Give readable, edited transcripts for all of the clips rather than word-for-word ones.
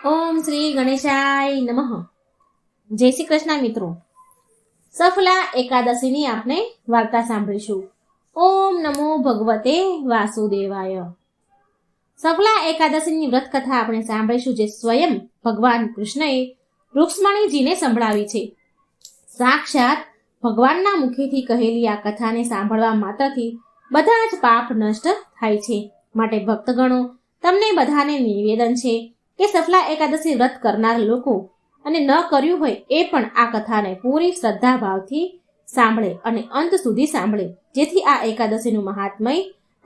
ઓમ શ્રી ગણેશાય નમઃ. જય શ્રી કૃષ્ણ મિત્રો. સફલા એકાદશીની આપણે વાર્તા સાંભળીશું. ઓમ નમો ભગવતે વાસુદેવાય. સફલા એકાદશીની વ્રત કથા આપણે સાંભળીશું, જે સ્વયં ભગવાન કૃષ્ણએ રૂક્ષ્મણીજીને સંભળાવી છે. સાક્ષાત ભગવાનના મુખેથી કહેલી આ કથાને સાંભળવા માત્રથી બધા જ પાપ નષ્ટ થાય છે. માટે ભક્તગણો, તમને બધાને નિવેદન છે કે સફલા એકાદશી વ્રત કરનાર લોકો અને ન કર્યું હોય એ પણ આ કથાને પૂરી શ્રદ્ધા ભાવથી સાંભળે અને અંત સુધી સાંભળે, જેથી આ એકાદશીનું મહાત્મય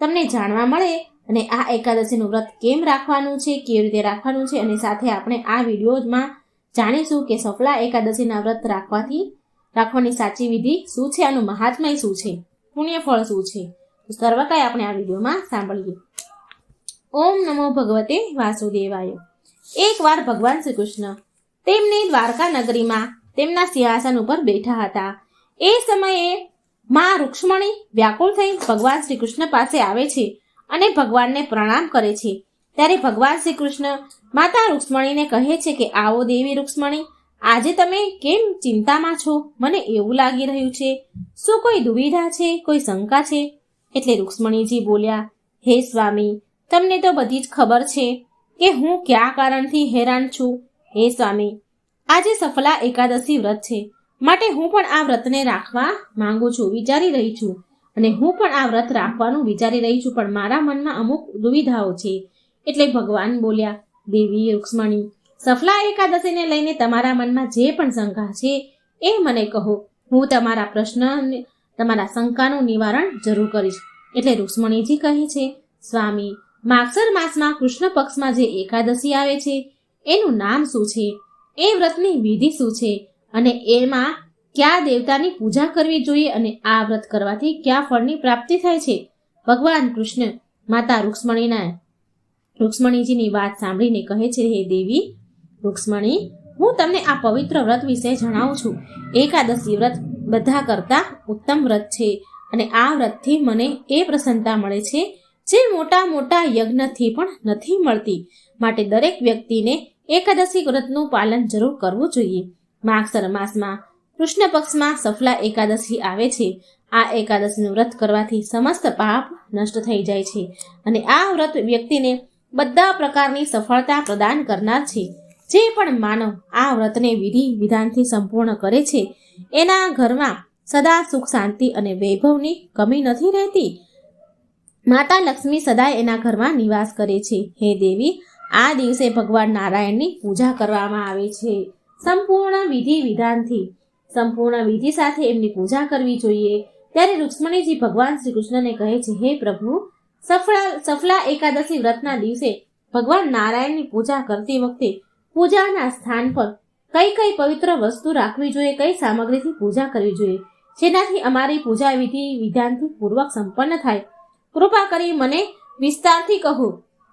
તમને જાણવા મળે અને આ એકાદશીનું વ્રત કેમ રાખવાનું છે, કેવી રીતે રાખવાનું છે, અને સાથે આપણે આ વિડીયોમાં જાણીશું કે સફલા એકાદશીના વ્રત રાખવાની સાચી વિધિ શું છે, આનું મહાત્મય શું છે, પુણ્યફળ શું છે. તો સર્વ કંઈ આપણે આ વિડીયોમાં સાંભળીએ. ઓમ નમો ભગવતે વાસુદેવાય. એકવાર ભગવાન શ્રી કૃષ્ણ તેમની દ્વારકા નગરીમાં તેમના સિંહાસન ઉપર બેઠા હતા. એ સમયે માં રૂક્ષ્મણી વ્યાકુળ થઈ ભગવાન શ્રી કૃષ્ણ પાસે આવે છે અને ભગવાનને પ્રણામ કરે છે. ત્યારે ભગવાન શ્રી કૃષ્ણ માતા રૂક્ષ્મણીને કહે છે કે આવો દેવી રૂક્ષ્મણી, આજે તમે કેમ ચિંતામાં છો? મને એવું લાગી રહ્યું છે, શું કોઈ દુવિધા છે, કોઈ શંકા છે? એટલે રૂક્ષ્મણીજી બોલ્યા, હે સ્વામી, તમને તો બધી જ ખબર છે કે હું કયા કારણથી હેરાન છું. હે સ્વામી, આજે સફલા એકાદશી વ્રત છે, માટે હું પણ આ વ્રતને રાખવા માંગુ છું, વિચારી રહી છું. અને હું પણ આ વ્રત રાખવાનું વિચારી રહી છું, પણ મારા મનમાં અમુક દુવિધાઓ છે. એટલે ભગવાન બોલ્યા, દેવી રૂક્ષ્મણી, સફલા એકાદશીને લઈને તમારા મનમાં જે પણ શંકા છે એ મને કહો, હું તમારા પ્રશ્ન, તમારા શંકાનું નિવારણ જરૂર કરીશ. એટલે રૂક્ષ્મણીજી કહે છે, સ્વામી, માગસર માસમાં કૃષ્ણ પક્ષમાં જે એકાદશી આવે છે એનું નામ શું છે, એ વ્રતની વિધિ શું છે, અને એમાં કયા દેવતાની પૂજા કરવી જોઈએ, અને આ વ્રત કરવાથી કયા ફળની પ્રાપ્તિ થાય છે? ભગવાન કૃષ્ણ માતા રૂક્ષ્મણીજીની વાત સાંભળીને કહે છે, હે દેવી રૂક્ષ્મણી, હું તમને આ પવિત્ર વ્રત વિશે જણાવું છું. એકાદશી વ્રત બધા કરતાં ઉત્તમ વ્રત છે, અને આ વ્રતથી મને એ પ્રસન્નતા મળે છે જે મોટા મોટા યજ્ઞથી પણ નથી મળતી. માટે દરેક વ્યક્તિને એકાદશી વ્રતનું પાલન જરૂર કરવું જોઈએ. માગસર માસમાં કૃષ્ણ પક્ષમાં સફલા એકાદશી આવે છે. આ એકાદશીનું વ્રત કરવાથી સમસ્ત પાપ નષ્ટ થઈ જાય છે, અને આ વ્રત વ્યક્તિને બધા પ્રકારની સફળતા પ્રદાન કરનાર છે. જે પણ માનવ આ વ્રતને વિધિ વિધાનથી સંપૂર્ણ કરે છે, એના ઘરમાં સદા સુખ, શાંતિ અને વૈભવની કમી નથી રહેતી. માતા લક્ષ્મી સદાય એના ઘરમાં નિવાસ કરે છે. હે દેવી, આ દિવસે ભગવાન નારાયણની પૂજા કરવામાં આવે છે. સંપૂર્ણ વિધિ સાથે એમની પૂજા કરવી જોઈએ. ત્યારે રૂક્ષ્મણીજી ભગવાન શ્રી કૃષ્ણને કહે છે, હે પ્રભુ, સફલા એકાદશી વ્રતના દિવસે ભગવાન નારાયણની પૂજા કરતી વખતે પૂજાના સ્થાન પર કઈ કઈ પવિત્ર વસ્તુ રાખવી જોઈએ, કઈ સામગ્રીથી પૂજા કરવી જોઈએ, જેનાથી અમારી પૂજા વિધિ વિધાનથી પૂર્વક સંપન્ન થાય? કૃપા કરી મને વિસ્તારથી કહો.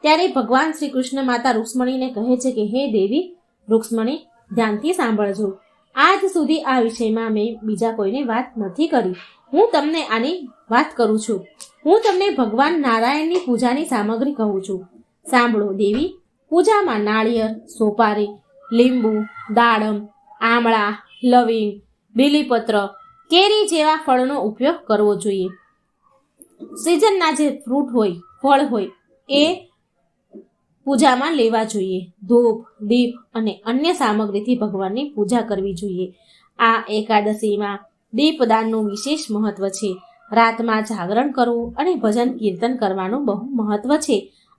ત્યારે ભગવાન શ્રી કૃષ્ણ માતા રૂક્ષ્મણીને કહે છે કે હે દેવી રૂક્ષ્મણી, ધ્યાનથી સાંભળજો. આજ સુધી આ વિષયમાં મેં બીજા કોઈને વાત નથી કરી. હું તમને આની વાત કરું છું. હું તમને ભગવાન નારાયણની પૂજાની સામગ્રી કહું છું. સાંભળો દેવી, પૂજામાં નાળિયેર, સોપારી, લીંબુ, દાડમ, આમળા, લવિંગ, બીલીપત્ર, કેરી જેવા ફળનો ઉપયોગ કરવો જોઈએ. સિઝનના જે ફ્રૂટ હોય, ફળ હોય એ પૂજામાં લેવા જોઈએ. ધૂપ, દીપ અને અન્ય સામગ્રીથી ભગવાનની પૂજા કરવી જોઈએ. આ એકાદશીમાં દીપદાનનું વિશેષ મહત્વ છે. રાતમાં જાગરણ કરવું અને ભજન કીર્તન કરવાનું બહુ મહત્વ છે.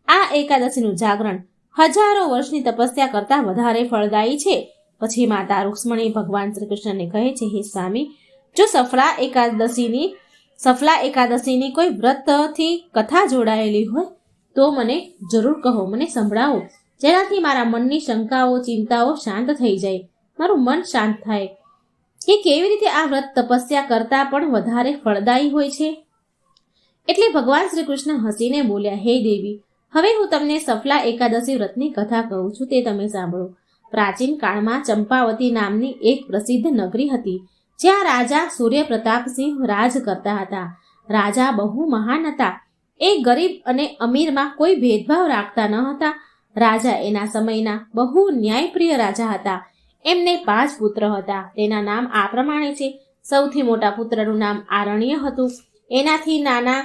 આ એકાદશીનું જાગરણ હજારો વર્ષની તપસ્યા કરતાં વધારે ફળદાયી છે. પછી માતા રૂક્ષ્મણી ભગવાન શ્રી કૃષ્ણને કહે છે, હે સ્વામી, જો સફલા એકાદશીની કોઈ વ્રતથી કથા જોડાયેલી હોય તો મને જરૂર કહો, મને સંભળાવો, જેનાથી મારા મનની શંકાઓ, ચિંતાઓ શાંત થઈ જાય, મારું મન શાંત થાય કે કેવી રીતે આ વ્રત તપસ્યા કરતાં પણ વધારે ફળદાયી હોય છે. એટલે ભગવાન શ્રી કૃષ્ણ હસીને બોલ્યા, હે દેવી, હવે હું તમને સફલા એકાદશી વ્રતની કથા કહું છું, તે તમે સાંભળો. પ્રાચીન કાળમાં ચંપાવતી નામની એક પ્રસિદ્ધ નગરી હતી, જ્યાં રાજા સૂર્યપ્રતાપસિંહ રાજ કરતા હતા. રાજા બહુ મહાન હતા. એ ગરીબ અને અમીરમાં કોઈ ભેદભાવ રાખતા ન હતા રાજા એના સમયના બહુ ન્યાયપ્રિય રાજા હતા. એમને 5 પુત્ર હતા. તેના નામ આ પ્રમાણે છે. સૌથી મોટા પુત્રનું નામ આરણ્ય હતું. એનાથી નાના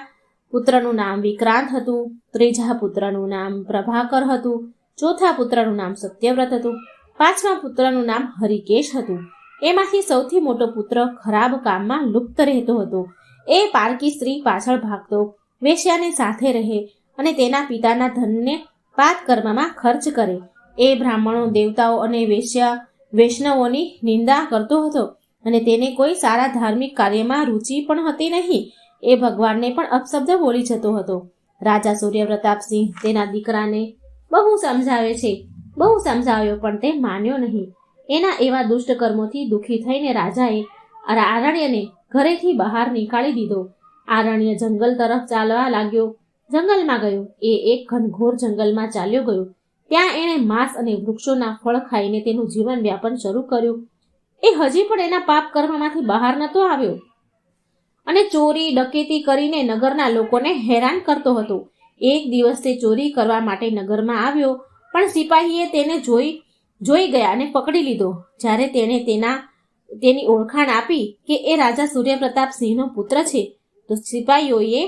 પુત્રનું નામ વિક્રાંત હતું. ત્રીજા પુત્રનું નામ પ્રભાકર હતું. ચોથા પુત્રનું નામ સત્યવ્રત હતું. 5મા પુત્રનું નામ હરિકેશ હતું. એમાંથી સૌથી મોટો પુત્ર ખરાબ કામમાં લુપ્ત રહેતો હતો. એ પારકી સ્ત્રી પાછળ ભાગતો, વેશ્યાને સાથે રહે અને તેના પિતાના ધનને પાપ કર્મમાં ખર્ચ કરે. એ બ્રાહ્મણો, દેવતાઓ અને વૈષ્ણવોની નિંદા કરતો હતો અને તેને કોઈ સારા ધાર્મિક કાર્યમાં રુચિ પણ હતી નહીં. એ ભગવાનને પણ અપશબ્દ બોલી જતો હતો. રાજા સૂર્યપ્રતાપસિંહ તેના દીકરાને બહુ સમજાવ્યો પણ તે માન્યો નહીં. એના એવા દુષ્ટ કર્મોથી દુઃખી થઈને રાજાએ આરણ્યને ઘરેથી બહાર નીકાળી દીધો. આરણ્ય જંગલ તરફ ચાલવા લાગ્યો. જંગલમાં ગયો. એ એક ઘનઘોર જંગલમાં ચાલ્યો ગયો. ત્યાં એણે માંસ અને વૃક્ષોના ફળ ખાઈને તેનું જીવન વ્યાપન શરૂ કર્યું. એ હજી પણ એના પાપ કર્મમાંથી બહાર નહોતો આવ્યો અને ચોરી ડકેતી કરીને નગરના લોકોને હેરાન કરતો હતો. એક દિવસ તે ચોરી કરવા માટે નગરમાં આવ્યો, પણ સિપાહીએ તેને જોઈ ગયા અને પકડી લીધો. જ્યારે તેણે તેની ઓળખાણ આપી કે એ રાજા સૂર્યપ્રતાપસિંહનો પુત્ર છે, તો સિપાહીઓએ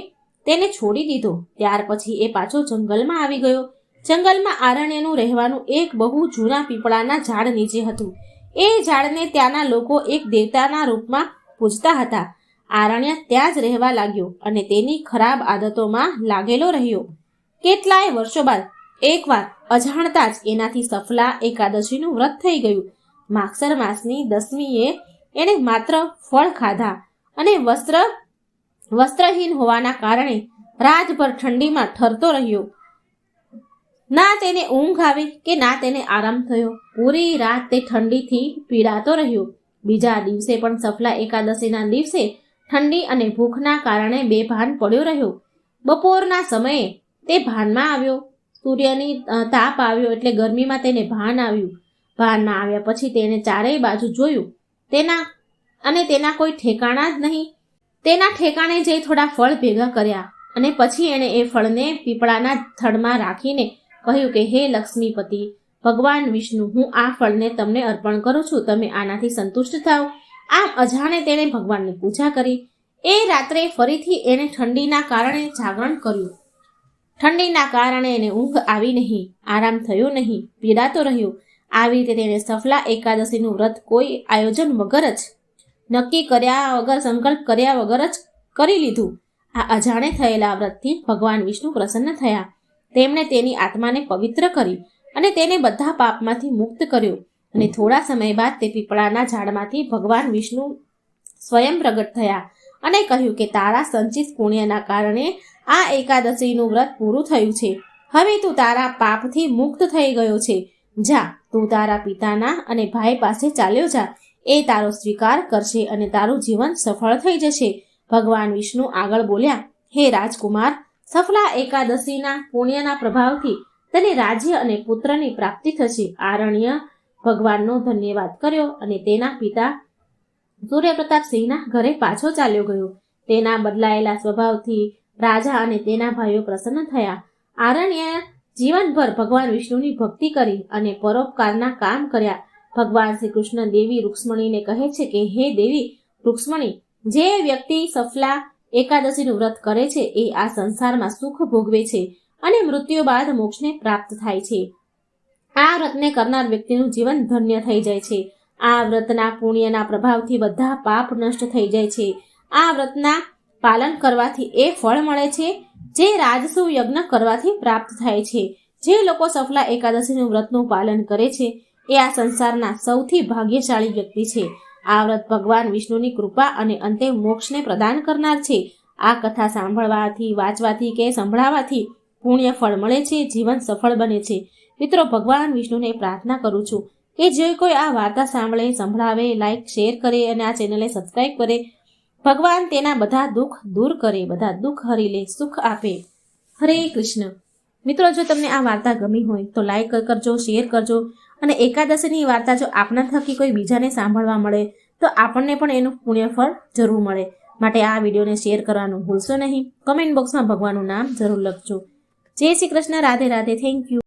તેને છોડી દીધો. ત્યાર પછી એ પાછો જંગલમાં આવી ગયો. જંગલમાં આરણ્યનું રહેવાનું એક બહુ જૂના પીપળાના ઝાડ નીચે હતું. એ ઝાડને ત્યાંના લોકો એક દેવતાના રૂપમાં પૂજતા હતા. આરણ્ય ત્યાં જ રહેવા લાગ્યો અને તેની ખરાબ આદતોમાં લાગેલો રહ્યો. કેટલાય વર્ષો બાદ એકવાર અજાણતા જ એનાથી સફલા એકાદશીનું વ્રત થઈ ગયું. માગસર માસની 10મીએ એણે માત્ર ફળ ખાધા અને વસ્ત્રહીન હોવાના કારણે રાતભર ઠંડીમાં ઠરતો રહ્યો. ના તેને ઊંઘ આવી કે ના તેને આરામ થયો. પૂરી રાત તે ઠંડીથી પીડાતો રહ્યો. બીજા દિવસે પણ સફલા એકાદશીના દિવસે ઠંડી અને ભૂખના કારણે બેભાન પડ્યો રહ્યો. બપોરના સમયે તે ભાનમાં આવ્યો. સૂર્યની તાપ આવ્યો એટલે ગરમીમાં તેને ભાન આવ્યું. ભાનમાં આવ્યા પછી તેણે ચારેય બાજુ જોયું. તેના કોઈ ઠેકાણા જ નહીં. તેના ઠેકાણે જઈ થોડા ફળ ભેગા કર્યા અને પછી એણે એ ફળને પીપળાના થડમાં રાખીને કહ્યું કે હે લક્ષ્મીપતિ ભગવાન વિષ્ણુ, હું આ ફળને તમને અર્પણ કરું છું. તમે આનાથી સંતુષ્ટ થાઓ. આમ અજાણે તેણે ભગવાનની પૂજા કરી. એ રાત્રે ફરીથી એણે ઠંડીના કારણે જાગરણ કર્યું. ઠંડીના કારણે એને ઊંઘ આવી નહીં, આરામ થયો નહીં, પીડાતો રહ્યો. આવી રીતે તેણે સફલા એકાદશીનું વ્રત કોઈ આયોજન વગર જ નક્કી કર્યા વગર, સંકલ્પ કર્યા વગર જ કરી લીધું. આ અજાણે થયેલા વ્રતથી ભગવાન વિષ્ણુ પ્રસન્ન થયા. તેમણે તેની આત્માને પવિત્ર કરી અને તેને બધા પાપમાંથી મુક્ત કર્યો. અને થોડા સમય બાદ તે પીપળાના ઝાડમાંથી ભગવાન વિષ્ણુ સ્વયં પ્રગટ થયા અને કહ્યું કે તારા સંચિત પુણ્યના કારણે આ એકાદશીનું વ્રત પૂરું થયું છે. હવે તું તારા પાપથી મુક્ત થઈ ગયો છે. જા, તું તારા પિતાના અને ભાઈ પાસે ચાલ્યો જા. એ તારો સ્વીકાર કરશે અને તારું જીવન સફળ થઈ જશે. ભગવાન વિષ્ણુ આગળ બોલ્યા, હે રાજકુમાર, સફલા એકાદશીના પુણ્યના પ્રભાવથી તને રાજ્ય અને પુત્રની પ્રાપ્તિ થશે. આરણ્ય ભગવાનનો ધન્યવાદ કર્યો અને તેના પિતા સૂર્યપ્રતાપસિંહના ઘરે પાછો ચાલ્યો ગયો. તેના બદલાયેલા સ્વભાવથી રાજા અને તેના ભાઈઓ પ્રસન્ન થયા. આરણ્ય જીવનભર ભગવાન વિષ્ણુની ભક્તિ કરી અને પરોપકારના કામ કર્યા. ભગવાન શ્રી કૃષ્ણ દેવી રૂક્ષ્મણીને કહે છે કે હે દેવી રૂક્ષ્મણી, જે વ્યક્તિ સફલા એકાદશીનું વ્રત કરે છે એ આ સંસારમાં સુખ ભોગવે છે અને મૃત્યુ બાદ મોક્ષને પ્રાપ્ત થાય છે. આ વ્રતને કરનાર વ્યક્તિનું જીવન ધન્ય થઈ જાય છે. આ વ્રતના પુણ્યના પ્રભાવથી બધા પાપ નષ્ટ થઈ જાય છે. આ વ્રતના પાલન કરવાથી એ ફળ મળે છે જે રાજસુ યજ્ઞ કરવાથી પ્રાપ્ત થાય છે. જે લોકો સફલા એકાદશીનું વ્રતનું પાલન કરે છે એ આ સંસારના સૌથી ભાગ્યશાળી વ્યક્તિ છે. આ વ્રત ભગવાન વિષ્ણુની કૃપા અને અંતે મોક્ષને પ્રદાન કરનાર છે. આ કથા સાંભળવાથી, વાંચવાથી કે સંભળાવાથી પુણ્ય ફળ મળે છે, જીવન સફળ બને છે. મિત્રો, ભગવાન વિષ્ણુને પ્રાર્થના કરું છું કે જે કોઈ આ વાર્તા સાંભળે, સંભળાવે, લાઈક, શેર કરે અને આ ચેનલને સબસ્ક્રાઈબ કરે, ભગવાન તેના બધા દુઃખ દૂર કરે, બધા દુઃખ હરી લે, સુખ આપે. હરે કૃષ્ણ. મિત્રો, જો તમને આ વાર્તા ગમી હોય તો લાઈક કરજો, શેર કરજો અને એકાદશીની વાર્તા જો આપના થકી કોઈ બીજાને સાંભળવા મળે તો આપણને પણ એનું પુણ્યફળ જરૂર મળે. માટે આ વિડીયોને શેર કરવાનું ભૂલશો નહીં. કમેન્ટ બોક્સમાં ભગવાનનું નામ જરૂર લખજો. જય શ્રી કૃષ્ણ. રાધે રાધે. Thank you.